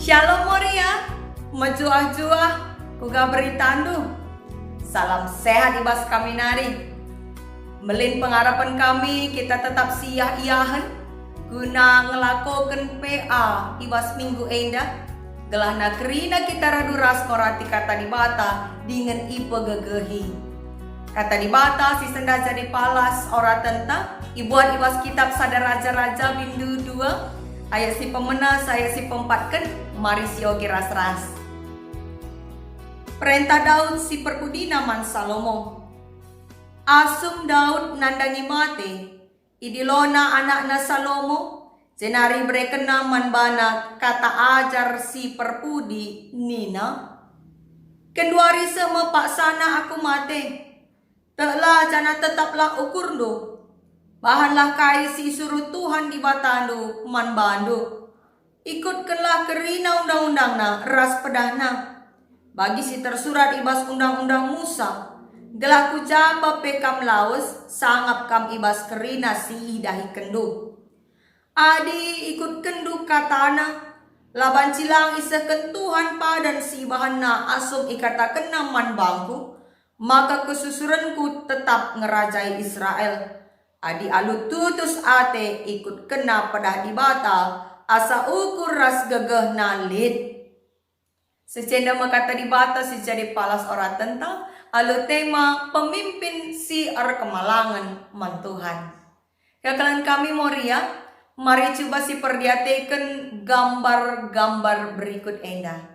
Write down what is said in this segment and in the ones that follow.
Shalom Moria, menjuah-juah, kuga beritandu. Salam sehat ibas kami nari. Melin pengharapan kami kita tetap siah iyahan guna ngelakokan PA ibas minggu enda. Gelah nakerina kita raduras korati kata dibata dengan ipe gegehi. Kata dibata si senda jadi palas ora tentang ibuat ibas kitab sadar raja-raja bindu 2 ayat si pemenas ayat si pempatkan mari si oge ras-ras. Perintah Daud si perpudina man Salomo. Asum Daud nandangi mate idilona anakna Salomo jenari berekena man bana kata ajar si perpudi Nina. Kenduari sama pak sana aku mate. Telah jana tetaplah ukur do. Bahanlah kai si suruh Tuhan di batandu man bandu. Ikutkanlah kerina undang-undang na ras pedahna. Bagi si tersurat ibas undang-undang Musa. Gelaku japa pekam laus sangap kam ibas kerina si dahi kendu. Adi ikut kendu katana. Laban cilang isakan Tuhan padan si bahanna asum ikata kena man bangku. Maka kesusuranku tetap ngerajai Israel. Adi alu tutus ate ikut kena pedah dibata asa ukur ras gegeh nalit. Secenda makata dibata si jadi palas ora tentang alu tema pemimpin si ar kemalangan man Tuhan. Kekalan kami Moria, mari coba si perdiateken gambar-gambar berikut enda.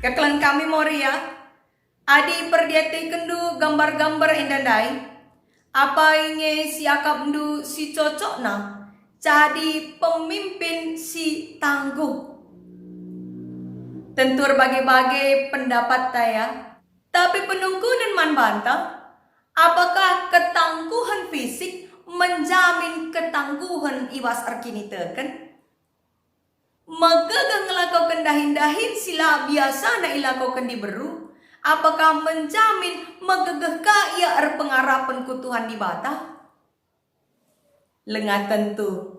Keklan kami Moria, adi perdiati kendu gambar-gambar endandai, apa inge si akap ndu si cocok na, jadi pemimpin si tangguh. Tentur bagai-bagai pendapat saya, tapi penungkunan man bantah, apakah ketangguhan fisik menjamin ketangguhan ibas arkini teken? Magagang ngelakukan dahin-dahin sila biasa na ilakukan di beru. Apakah menjamin magagah ka ia ar pengarapan ku Tuhan di bata? Lengah tentu.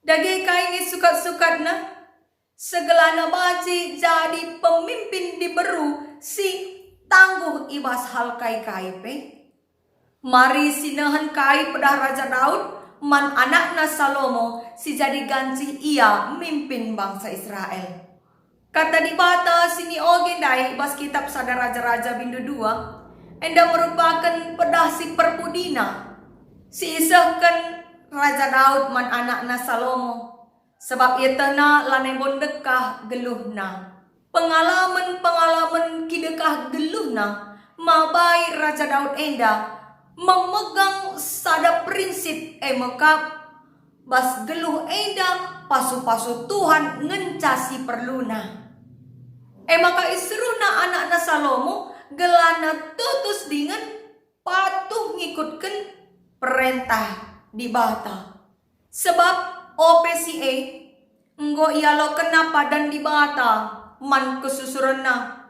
Dagi kaingi sukat-sukat na. Segelana baci jadi pemimpin di beru si tangguh ibas hal kai-kai pe. Mari sinahan kai pedah Raja Daud. Man anakna Salomo si jadi ganci ia mimpin bangsa Israel. Kata dibata sini oge dai bas kitab sadar raja-raja bindu 2 enda merupakan pedah si perpudina. Si isahkan Raja Daud man anakna Salomo. Sebab ia tena lanai bondekah geluhna. Pengalaman kidekah geluhna mabai Raja Daud enda memegang sada prinsip mekap bas geluh enda pasu-pasu Tuhan ngencasi perluna. Maka isruna anakna Salomo gelana tutus dengan patuh ngikutkan perintah di bata. Sebab OPCA enggo ialo kena padan di bata man kesusurana.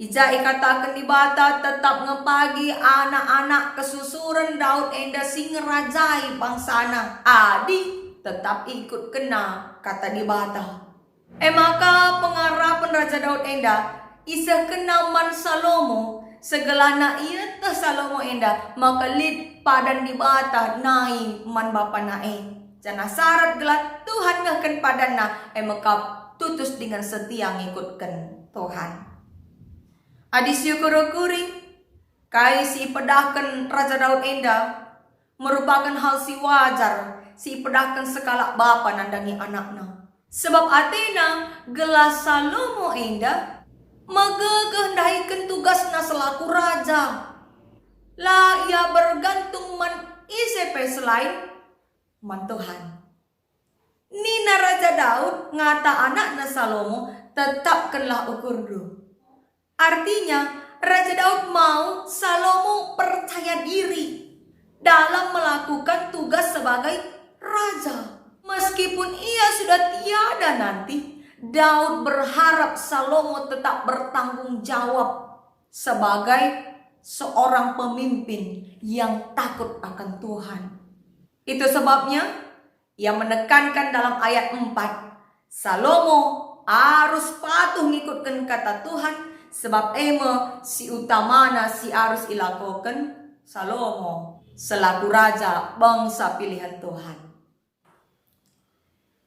Ija ikatakan di bata tetap ngepagi anak-anak kesusuran Daud enda sing ngerajai bangsana. Adi tetap ikut kena kata di bata. Maka pengarapan Raja Daud enda isa kena man Salomo segelana iya teh Salomo enda maka lid padan di bata nai man bapa nae. Jana syarat gelat Tuhan ngeken padanna maka tutus dengan setia ngikutkan Tuhan. Adi syukur-syukuri kai si pedahkan Raja Daud enda merupakan hal si wajar si pedahkan sekala bapa nandangi anaknya. Sebab Athena gelas Salomo enda megegendahikan tugasna selaku raja. Lah ia bergantung man isepe selain man Tuhan. Nina Raja Daud ngata anaknya Salomo tetapkanlah ukur dulu. Artinya Raja Daud mau Salomo percaya diri dalam melakukan tugas sebagai raja. Meskipun ia sudah tiada nanti, Daud berharap Salomo tetap bertanggung jawab sebagai seorang pemimpin yang takut akan Tuhan. Itu sebabnya ia menekankan dalam ayat 4, Salomo harus patuh ngikutkan kata Tuhan, sebab si utamana si harus ilakokan Salomo selaku raja bangsa pilihan Tuhan.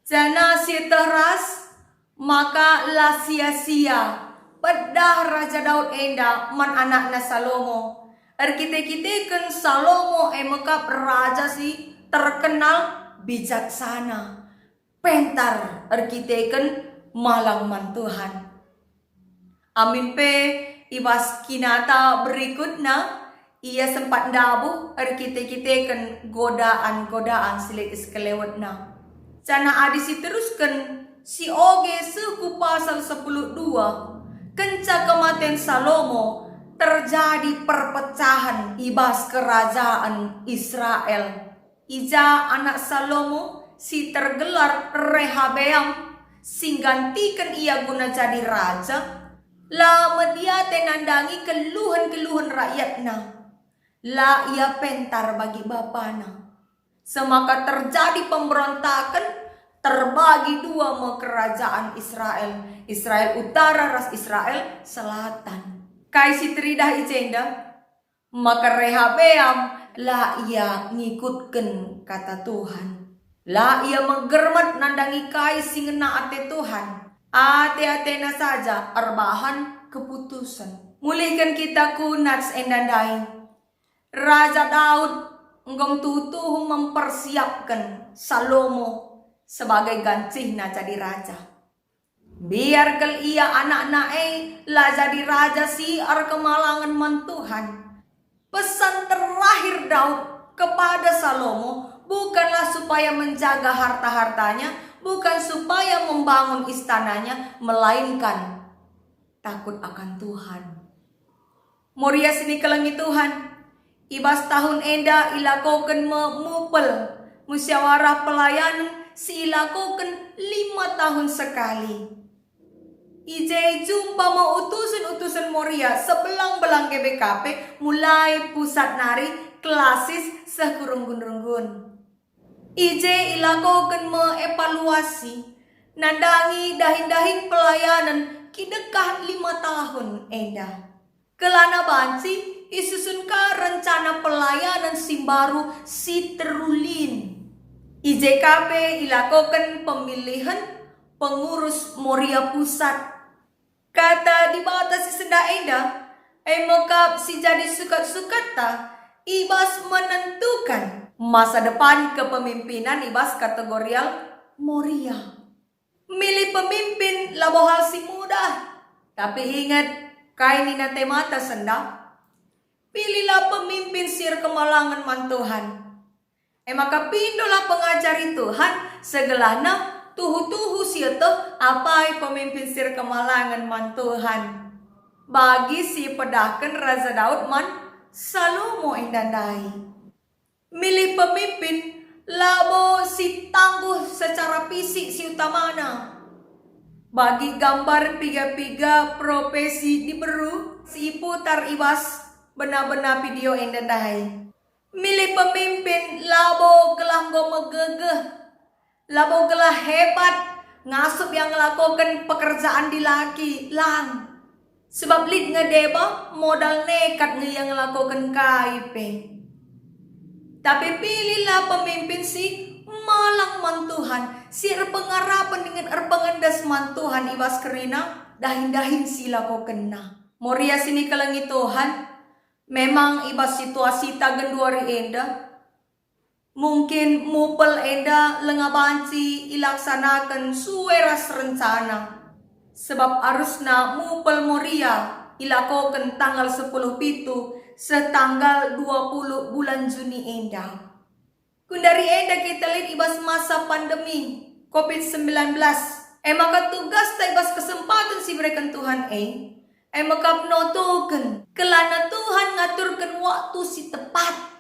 Jana si teras maka lah sia-sia pedah Raja Daud enda man anakna Salomo. Kita Salomo mekap raja si terkenal bijaksana, pentar arkiteken malang man Tuhan. Amin pe ibas kinata berikutnya ia sempat dabuh arkiteken godaan silik iskelewatna. Cana adisi teruskan si oge suku pasal 10:2 kenca kematian Salomo terjadi perpecahan ibas kerajaan Israel. Ija anak Salomo si tergelar Rehabeam sing gantikan ia guna jadi raja. La media tenandangi keluhan rakyatna. La ia pentar bagi bapana. Semaka terjadi pemberontakan, terbagi dua kerajaan Israel. Israel utara ras Israel selatan. Kaisi teridah ijenda maka Rehabeam lah ia ngikutkan kata Tuhan. Lah ia menggermat nandangi kai singena ate Tuhan. Ate-atena saja arbahan keputusan. Mulihkan kita kunats endandai. Raja Daud enggong tutuh mempersiapkan Salomo sebagai gancihna jadi raja. Biar kel ia anak-anak lah jadi raja si ar kemalangan man Tuhan. Pesan terakhir Daud kepada Salomo bukanlah supaya menjaga harta-hartanya, bukan supaya membangun istananya, melainkan takut akan Tuhan. Moria sini kelengi Tuhan, ibas tahun enda ilakoken memupel musyawarah pelayanan si ilakoken 5 tahun sekali. Ije jumpa mau utusan Moria sebelang-belang GBKP mulai pusat nari klasis sekurunggun-runggun. Ije ilakoken evaluasi nandangi dahin-dahin pelayanan kidekah 5 tahun enda. Kelana banci isusunka rencana pelayanan simbaru si terulin. IJKP ilakoken pemilihan pengurus Moria Pusat. Kata dibatasi senda enda, mokap si jadi sukat-sukat ta, ibas menentukan masa depan kepemimpinan ibas kategorial Moria. Milih pemimpin labo hal si mudah, tapi ingat kaini nate mata senda. Pilihlah pemimpin sir kemalangan man Tuhan. Maka pindolah pengajari Tuhan segelana tuhu-tuhu siyoto apai pemimpin sir kemalangan man Tuhan. Bagi si pedahkan Raja Daud man Salomo indandai. Milih pemimpin labo si tangguh secara fisik si utamana. Bagi gambar piga-piga profesi diberu si putar ibas benar-benar video indandai. Milih pemimpin labo gelah megegeh. Labo gelah hebat, ngasup yang ngelakukan pekerjaan di laki lang. Sebab lid ngedeba modal nekat yang ngelakukan KIP. Tapi pilihlah pemimpin si malang man Tuhan, si pengarapan dengan pengendas man Tuhan ibas kerina dahin-dahin sila ko kena. Moria sini kelengi Tuhan, memang ibas situasi tagen duari enda. Mungkin mupel enda lengabanci ilaksanakan suweras rencana. Sebab arusna mupel moria ilakokan tanggal 10 pitu setanggal 20 bulan Juni enda. Kundari enda kita lihat ibas masa pandemi COVID-19. Maka tugas ta ibas kesempatan si berikan Tuhan maka notukan kelana Tuhan ngaturkan waktu si tepat.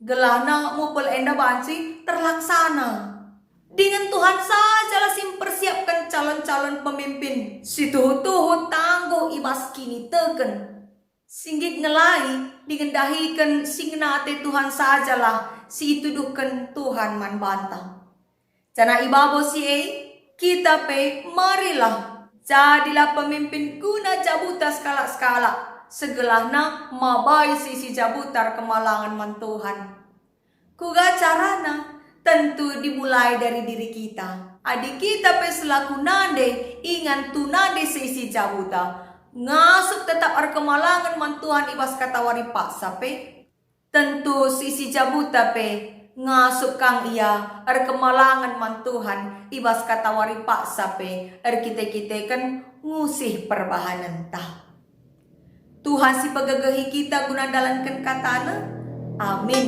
Gelana mupel enda banci terlaksana. Dengan Tuhan sajalah simpersiapkan calon-calon pemimpin. Si tuhu-tuhu tangguh ibas kini teken. Singgit ngelai digendahikan singnate Tuhan sajalah si tuduhkan Tuhan man bantang. Cana ibabo si kita marilah jadilah pemimpin guna jabuta skala-skala. Segelahna mabai sisi jabutar kemalangan man Tuhan. Kuga carana tentu dimulai dari diri kita. Adik kita selaku nande ingan tu nande sisi jabuta. Ngasup tetap kemalangan man Tuhan ibas katawari paksa tentu sisi jabuta ngasup kang iya kemalangan man Tuhan ibas katawari paksa kita kan ngusih perbahanan tah. Tuhan si pegagahi kita guna dalankan katana. Amin.